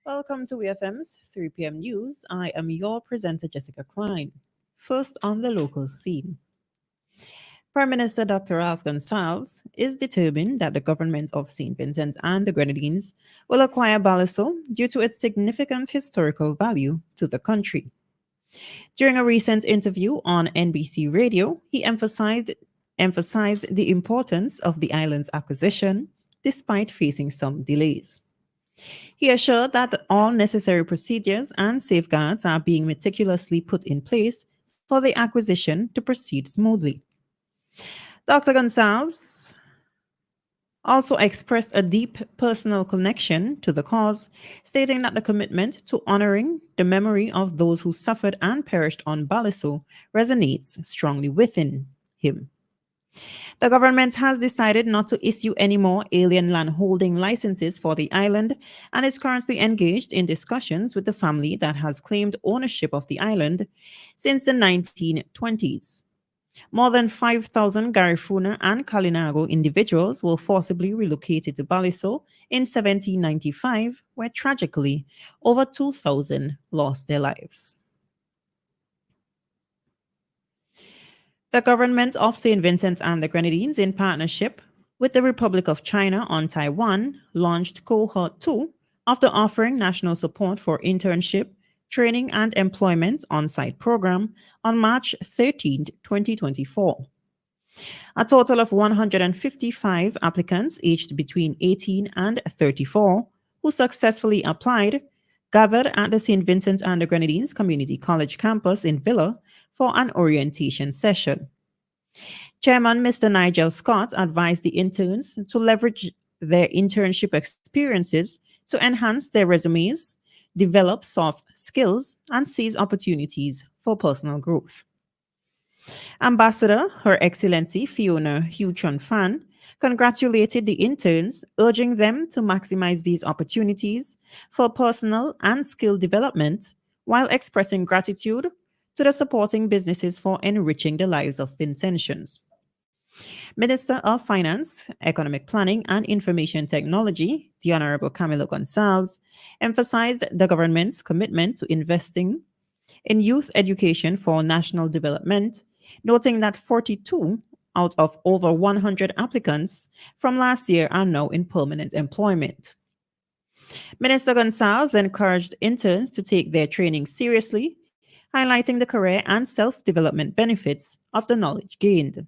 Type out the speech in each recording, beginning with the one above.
Welcome to WEFM's 3 p.m. news. I am your presenter, Jessica Klein. First on the local scene. Prime Minister Dr. Ralph Gonsalves is determined that the government of St. Vincent and the Grenadines will acquire Baliso due to its significant historical value to the country. During a recent interview on NBC Radio, he emphasized the importance of the island's acquisition despite facing some delays. He assured that all necessary procedures and safeguards are being meticulously put in place for the acquisition to proceed smoothly. Dr. Gonsalves also expressed a deep personal connection to the cause, stating that the commitment to honoring the memory of those who suffered and perished on Baliso resonates strongly within him. The government has decided not to issue any more alien land holding licenses for the island and is currently engaged in discussions with the family that has claimed ownership of the island since the 1920s. More than 5,000 Garifuna and Kalinago individuals were forcibly relocated to Baliso in 1795, where tragically over 2,000 lost their lives. The government of St. Vincent and the Grenadines, in partnership with the Republic of China on Taiwan, launched Cohort 2 after offering national support for internship, training, and employment on-site program on March 13, 2024. A total of 155 applicants aged between 18 and 34 who successfully applied gathered at the St. Vincent and the Grenadines Community College campus in Villa for an orientation session. Chairman Mr. Nigel Scott advised the interns to leverage their internship experiences to enhance their resumes, develop soft skills, and seize opportunities for personal growth. Ambassador Her Excellency Fiona Hugh-Chun Fan congratulated the interns, urging them to maximize these opportunities for personal and skill development while expressing gratitude to the supporting businesses for enriching the lives of Vincentians. Minister of Finance, Economic Planning and Information Technology, the Honorable Camilo Gonsalves, emphasized the government's commitment to investing in youth education for national development, noting that 42 out of over 100 applicants from last year are now in permanent employment. Minister Gonsalves encouraged interns to take their training seriously, highlighting the career and self-development benefits of the knowledge gained.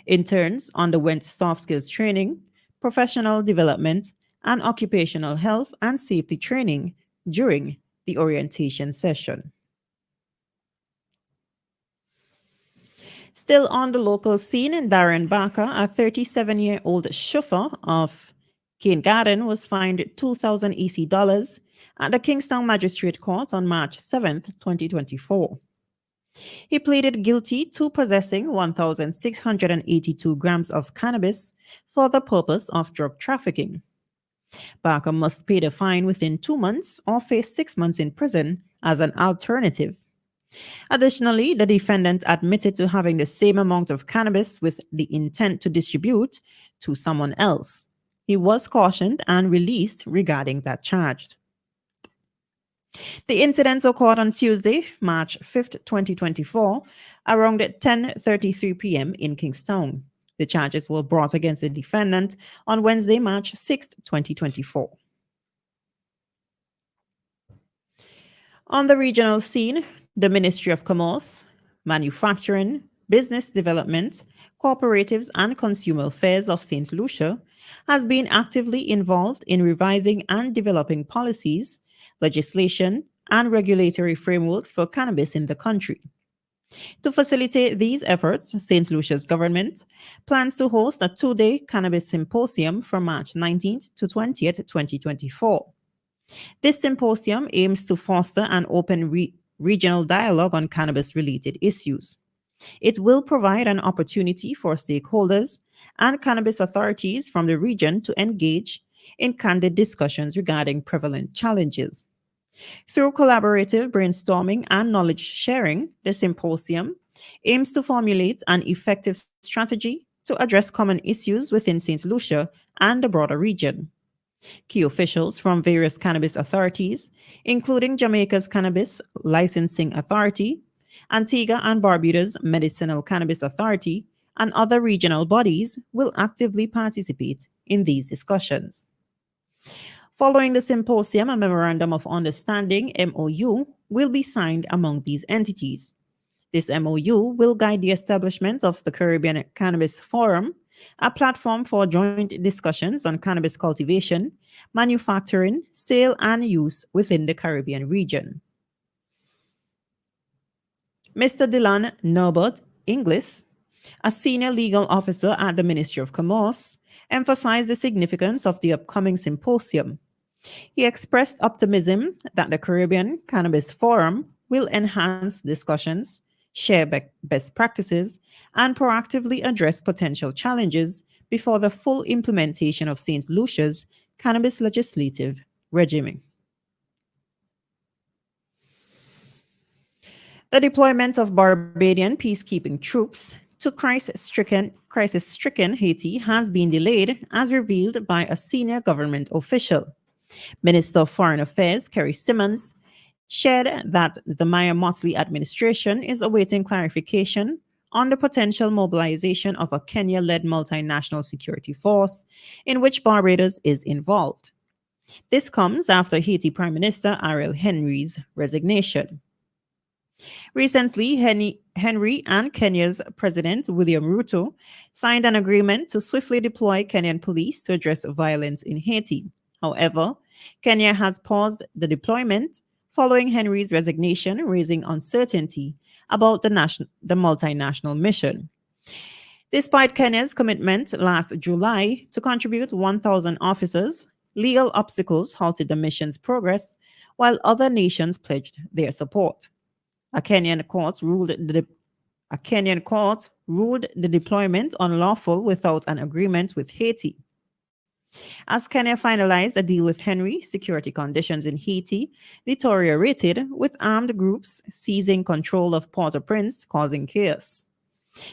Interns underwent soft skills training, professional development, and occupational health and safety training during the orientation session. Still on the local scene, Darren Barker, a 37-year-old chauffeur of Cane Garden, was fined 2,000 EC dollars at the Kingstown Magistrate Court on March 7, 2024. He pleaded guilty to possessing 1,682 grams of cannabis for the purpose of drug trafficking. Barker must pay the fine within 2 months or face 6 months in prison as an alternative. Additionally, the defendant admitted to having the same amount of cannabis with the intent to distribute to someone else. He was cautioned and released regarding that charge. The incidents occurred on Tuesday, March 5th, 2024, around 10:33 p.m. in Kingstown. The charges were brought against the defendant on Wednesday, March 6th, 2024. On the regional scene, the Ministry of Commerce, Manufacturing, Business Development, Cooperatives and Consumer Affairs of St. Lucia has been actively involved in revising and developing policies, legislation, and regulatory frameworks for cannabis in the country. To facilitate these efforts, St. Lucia's government plans to host a 2-day cannabis symposium from March 19th to 20th, 2024. This symposium aims to foster an open regional dialogue on cannabis-related issues. It will provide an opportunity for stakeholders and cannabis authorities from the region to engage in candid discussions regarding prevalent challenges. Through collaborative brainstorming and knowledge sharing, the symposium aims to formulate an effective strategy to address common issues within St. Lucia and the broader region. Key officials from various cannabis authorities, including Jamaica's Cannabis Licensing Authority, Antigua and Barbuda's Medicinal Cannabis Authority, and other regional bodies, will actively participate in these discussions. Following the symposium, a Memorandum of Understanding (MOU) will be signed among these entities. This MOU will guide the establishment of the Caribbean Cannabis Forum, a platform for joint discussions on cannabis cultivation, manufacturing, sale, and use within the Caribbean region. Mr. Dylan Norbert Inglis, a senior legal officer at the Ministry of Commerce, emphasized the significance of the upcoming symposium. He expressed optimism that the Caribbean Cannabis Forum will enhance discussions, share best practices, and proactively address potential challenges before the full implementation of St. Lucia's cannabis legislative regime. The deployment of Barbadian peacekeeping troops to crisis-stricken Haiti has been delayed, as revealed by a senior government official. Minister of Foreign Affairs Kerry Simmons shared that the Maya Motley administration is awaiting clarification on the potential mobilization of a Kenya-led multinational security force in which Barbados is involved. This comes after Haiti Prime Minister Ariel Henry's resignation. Recently, Henry and Kenya's President William Ruto signed an agreement to swiftly deploy Kenyan police to address violence in Haiti. However, Kenya has paused the deployment following Henry's resignation, raising uncertainty about the multinational mission. Despite Kenya's commitment last July to contribute 1,000 officers, legal obstacles halted the mission's progress, while other nations pledged their support. A Kenyan court ruled the deployment unlawful without an agreement with Haiti. As Kenya finalized a deal with Henry, security conditions in Haiti deteriorated, with armed groups seizing control of Port-au-Prince, causing chaos.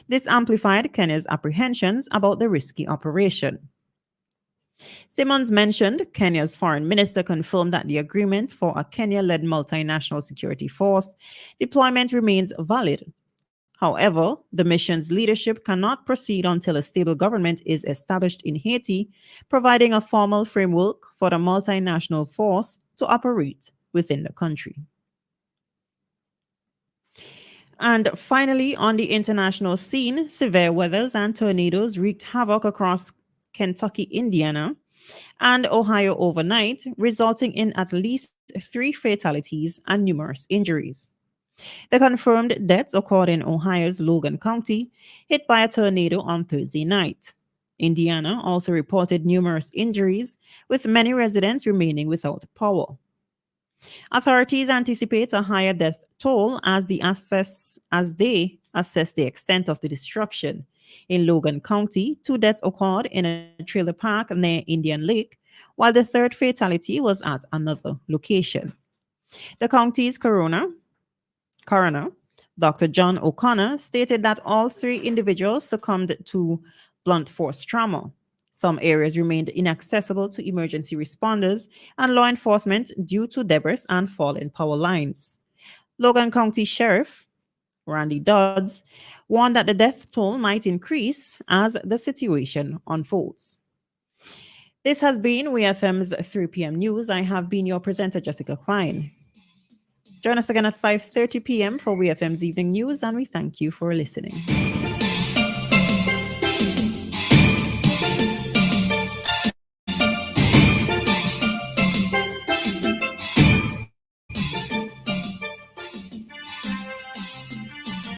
This amplified Kenya's apprehensions about the risky operation. Simmons mentioned Kenya's foreign minister confirmed that the agreement for a Kenya-led multinational security force deployment remains valid. However, the mission's leadership cannot proceed until a stable government is established in Haiti, providing a formal framework for the multinational force to operate within the country. And finally, on the international scene, severe weathers and tornadoes wreaked havoc across Kentucky, Indiana, and Ohio overnight, resulting in at least 3 fatalities and numerous injuries. The confirmed deaths occurred in Ohio's Logan County, hit by a tornado on Thursday night. Indiana also reported numerous injuries, with many residents remaining without power. Authorities anticipate a higher death toll as they assess the extent of the destruction. In Logan County, 2 deaths occurred in a trailer park near Indian Lake, while the third fatality was at another location. The county's coroner, Dr. John O'Connor, stated that all 3 individuals succumbed to blunt force trauma. Some areas remained inaccessible to emergency responders and law enforcement due to debris and fallen power lines. Logan County Sheriff Randy Dodds warned that the death toll might increase as the situation unfolds. This has been WEFM's 3 p.m. news. I have been your presenter, Jessica Klein. Join us again at 5:30 p.m. for WEFM's evening news, and we thank you for listening.